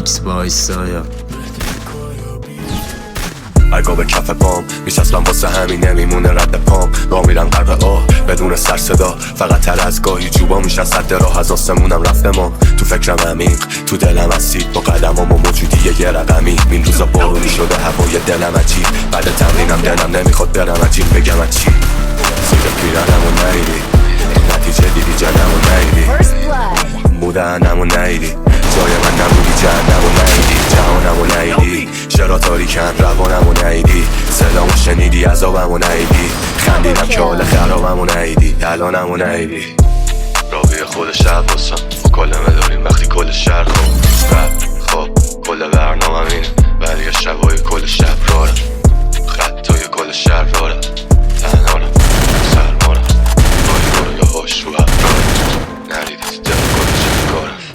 ایکس وایسایا اگه به کف پام میشستم واسه همین نمیمونه رد پام راه میرم غرب آه بدون سر صدا فقط تر از گاهی جوبا میشن صد راه از آسمونم رفته ما تو فکرم عمیق تو دلم هستی با قدمام و موجودی یه رقمی این روزا بارونی شده هوای دلم عجیب بعد تمرینم دلم نمیخواد برم عجیب بگم از چی زیر پیرنمو نیدی نتیجه دیدی جنمو نیدی بودنمو نیدی جای من نبودی جهنمو نیدی جهانمو نیدی چرا تاریکن روانمو نیدی صدامو شنیدی عذابمو نیدی خندیدم که حال خرابمو نیدی الانمو نیدی راوی خود شب باسم کلمه داریم وقتی کل شهر خب کل برنامه اینه ولی یه شبای کل شب رارم خطای کل شهر رارم تنهارم سرمارم بایی یا هاش رو نریدی تو دل کل شب کارم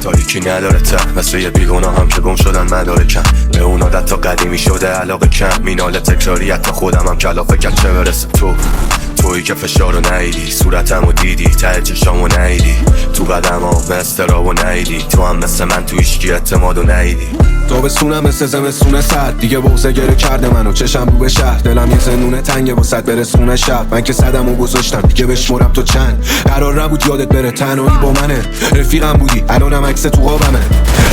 تاریکی نداره ته مثل یه بیگناه هم که گم شدن مدارکم به اون عادت تا قدیمی شده علاقه کم مینال تکراری حتی خودم هم کلافه کرد چه برسه تویی که فشارو نیدی صورتمو دیدی ته چشامو نیدی تو قدمام استرابو نیدی تو هم مثل من تو هیچکی اعتمادو نیدی تابستونم مثل زمستون سرد دیگه بغضه گره کرده منو چشم رو به شهر دلم یه زنونه تنگه واسط برسونه شب من که صدمو گذاشتم دیگه بشمرم تو چند قرار نبود یادت بره تنهایی با منه رفیقم بودی الانم عکس تو قابمه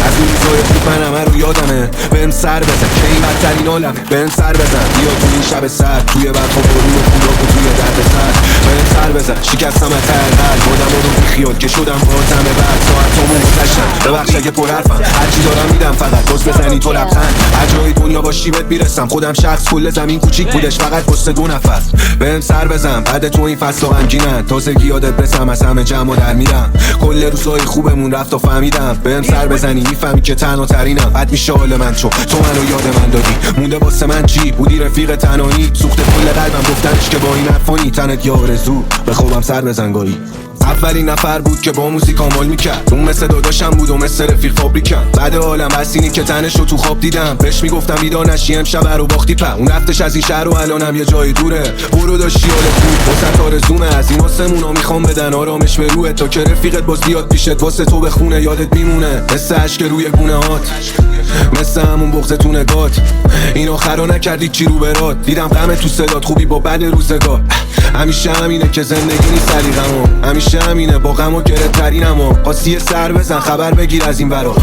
از اون روزای خوب من همه رو یادمه بهم سر بزن که این بدترین عالمه بهم سر بزن بیا تو این شب سرد توی برف و بارون و کولاک و توی درد سر بهم سر بزن شکستم از ته قلب آدم رو بیخیال که شدم بازم بعد ساعتامو گذشتم ببخش اگه پرحرفم هرچی دارم میدم فقط باز بزنی تو لبخند هر جای دنیا باشی بهت میرسم خودم شخص کل زمین کوچیک بودش فقط واسه دو نفر بهم سر بزن بعد تو این فصل غمگینن تازگی یادت برسم از همه جمع در میرم کل روزای خوبمون رفت و فهمیدم بهم سر بزنی میفهمی که تنها ترینم بد میشه حال من تو منو یاد من دادی مونده واسه من چی بودی رفیق تنهایی سوخت کل قلبم گفتنش که با این حرفانی تنت یا آرزو به خوابم سر بزن گاهی اولین نفر بود که با موزیک عمل میکرد اون مثل داداشم بود و مثل رفیق فابریکم بعد عالم بسینی که تنشو تو خواب دیدم بهش میگفتم بیدار نشی امشب رو باختی په اون رفتش از این شهر و الانم یه جای دوره برو داشتی حال خوب واسه آرزومه از این آسمونا میخوام بدن آرامش به روحت تا که رفیقت باز بیاد پیشت واسه تو بخونه یادت میمونه مثل اشک روی گونه هات مثل همون بغض تو نگات این آخرا نکردی چی رو برات دیدم غم تو صدات خوبی با بد روزگار همیشه همینه که زندگی نیست سلیقمو همیشه همینه با غم و گره ترینمو قاسی سر بزن خبر بگیر از این ورا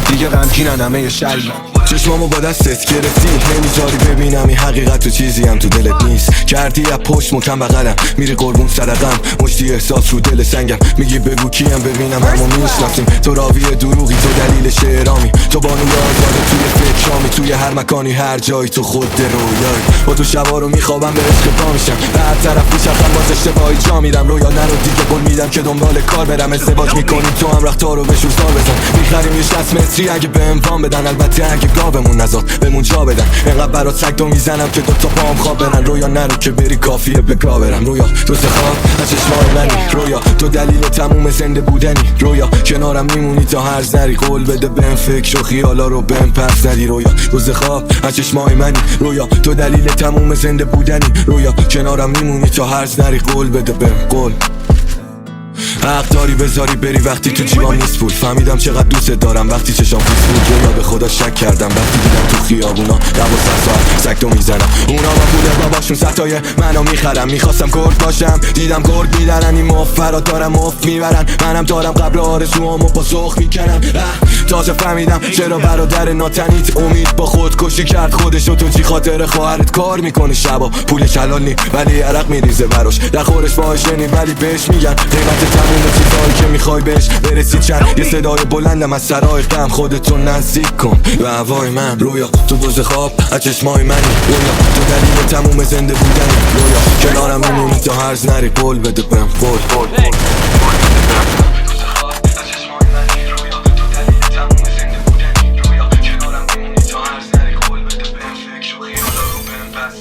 دیگه غمگینن همه شریرم چشمامو با دستت گرفتی نمیذاری ببینم این حقیقت و چیزی هم تو دلت نیست کردی از پشت مکم بغلم میری قربون صدقم مشتی احساس رو دل سنگم میگی بگو کیم ببینم همو میشناسیم تو راوی دروغی تو دلیل شعرامی تو بانوی آزاده توی فکرامی توی هر مکانی هر جایی تو خود رویایی با تو شبا رو میخوابم به عشق پا میشم به هر طرف میچرخم باز اشتباهی جا میرم رویا نرو دیگه قول میدم که دنبال کار برم ازدواج میکنیم تو هم رختار رو بشور سال بزن میخریم یه 60 متری اگه بهم وام بدن البته اگه گاومون نزاد بمون جا بدن انقدر برات سگدو میزنم که دوتا پام خواب برن رویا نرو که بری کافیه به گا برم رویا روز خواب از چشمای منی رویا تو دلیل تموم زنده بودنی رویا کنارم میمونی تا هر ذری قول بده بهم فکر و خیالا رو بهم پس ندی رویا روز خواب از چشمای منی رویا تو دلیل تموم زنده بودنی رویا کنارم میمونی تا هر ذری قول بده بهم قول حق داری بذاری بری وقتی تو جیبام نیست پول فهمیدم چقدر دوست دارم وقتی چشام خیس بود رویا به خدا شک کردم وقتی دیدم تو خیابونا دوازده ساعت سگتو میزنم اونا با پول باباشون ستای منو میخرم میخواستم گرد باشم دیدم گرد میدارن این مفرات دارم مفت میبرن منم دارم قبل آرزوامو با سخ میکنم تازه فهمیدم چرا برادر ناتنیت امید با خودکشی کرد خودشو تو چی خاطر خواهرت کار میکنه شبا پولش حلال نی ولی عرق میریزه براش در خورش فاحشنی ولی بهش میگن قیمت تموم چیزایی که میخوای بهش برسی چند یه صدای بلندم از سرای غم خودتو نزدیک کن به هوای من رویا تو دوز خواب از چشمای منی رویا تو دلیل تموم زنده بودنی رویا کنارم میمونی تا هرز نری قول بده بهم قول رویا کنارم میمونی تا هر سری قول بده بهم فکر و خیالا رو بهم پس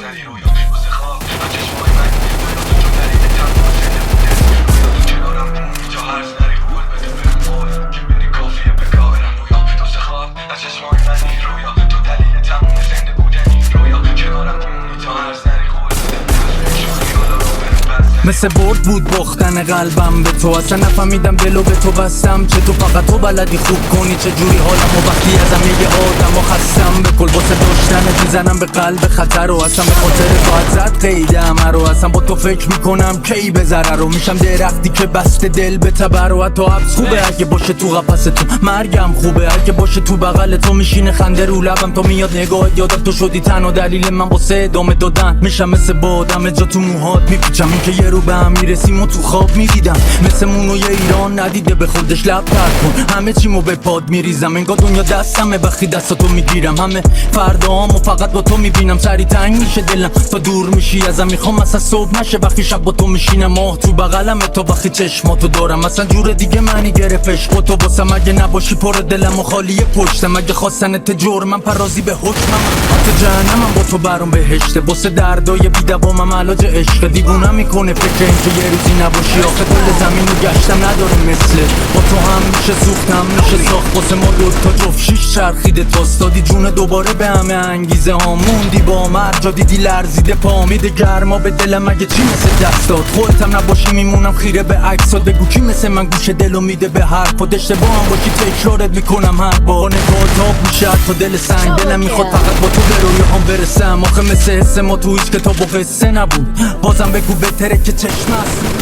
مثل برد بود باختن قلبم به تو، اصلا نفهمیدم دلو به تو بستم. چه تو فقط تو بلدی خوب کنی، چه جوری حالمو وقتی ازم یه آدم و خستم. به کل واسه داشتنت میزنم به قلب خطر و اصلا به خاطر تو زد قید همه رو. اصلا با تو فکر میکنم کی به ضرر رو، میشم درختی که بسته دل به تبر و حتی حبس خوبه اگه باشه تو قفس تو، مرگم خوبه اگه باشه تو بغل تو. میشینه خنده رو لبم تو میاد نگاهت یادم تو شدی تنها دلیل من واسه ادامه دادن. میشم مثل بادم جا تو موهات میپیچم، این که یه رو به هم میرسیم و تو خواب میدیدم. مثل مونوی ایران ندیده به خودش لب تر کن، همه چیمو به پاد میریزم. انگار دنیا دستمه وقتی دستاتو میگیرم. همه فردامو فقط با تو میبینم، سری تنگ میشه دلم تا دور میشی ازم. میخوام اصلا صبح نشه وقتی شب با تو میشینم، ماه تو بغلمه تا وقتی چشماتو دارم. اصلا جور دیگه معنی گرفتش با تو واسم، اگه نباشی پر دلم و خالی پشتم. اگه خواستنت جرمم پرازی به حکمم، حتی جهنمم با تو برام بهشته. واسه دردای بی‌دوامم علاج عشق، دیوونم میکنه فکر این که یه روزی نباشی. آخه کل زمین رو گشتم نداره مثله، با تو هم میشه سوختم میشه ساخت. واسه ما دوتا جفت شیش چرخیده تاست، دادی جون دوباره به همه انگیزه ها. موندی با مرجا دیدی لرزیده پا، میده گرما به دلم اگه چی مثل دستات. خودتم نباشی میمونم خیره به عکسات، بگو کی مثل من گوش دلو میده به حرفات. اشتباه هم باشی تکرارت میکنم هر بار، نگاه تاب میشه تا دل سنگ. دلم میخواد فقط با تو به رویاهام برسم، آخه مثل حس ما تو هیچ کتاب و قصه نبود. بازم بگو بهتره که چشم است.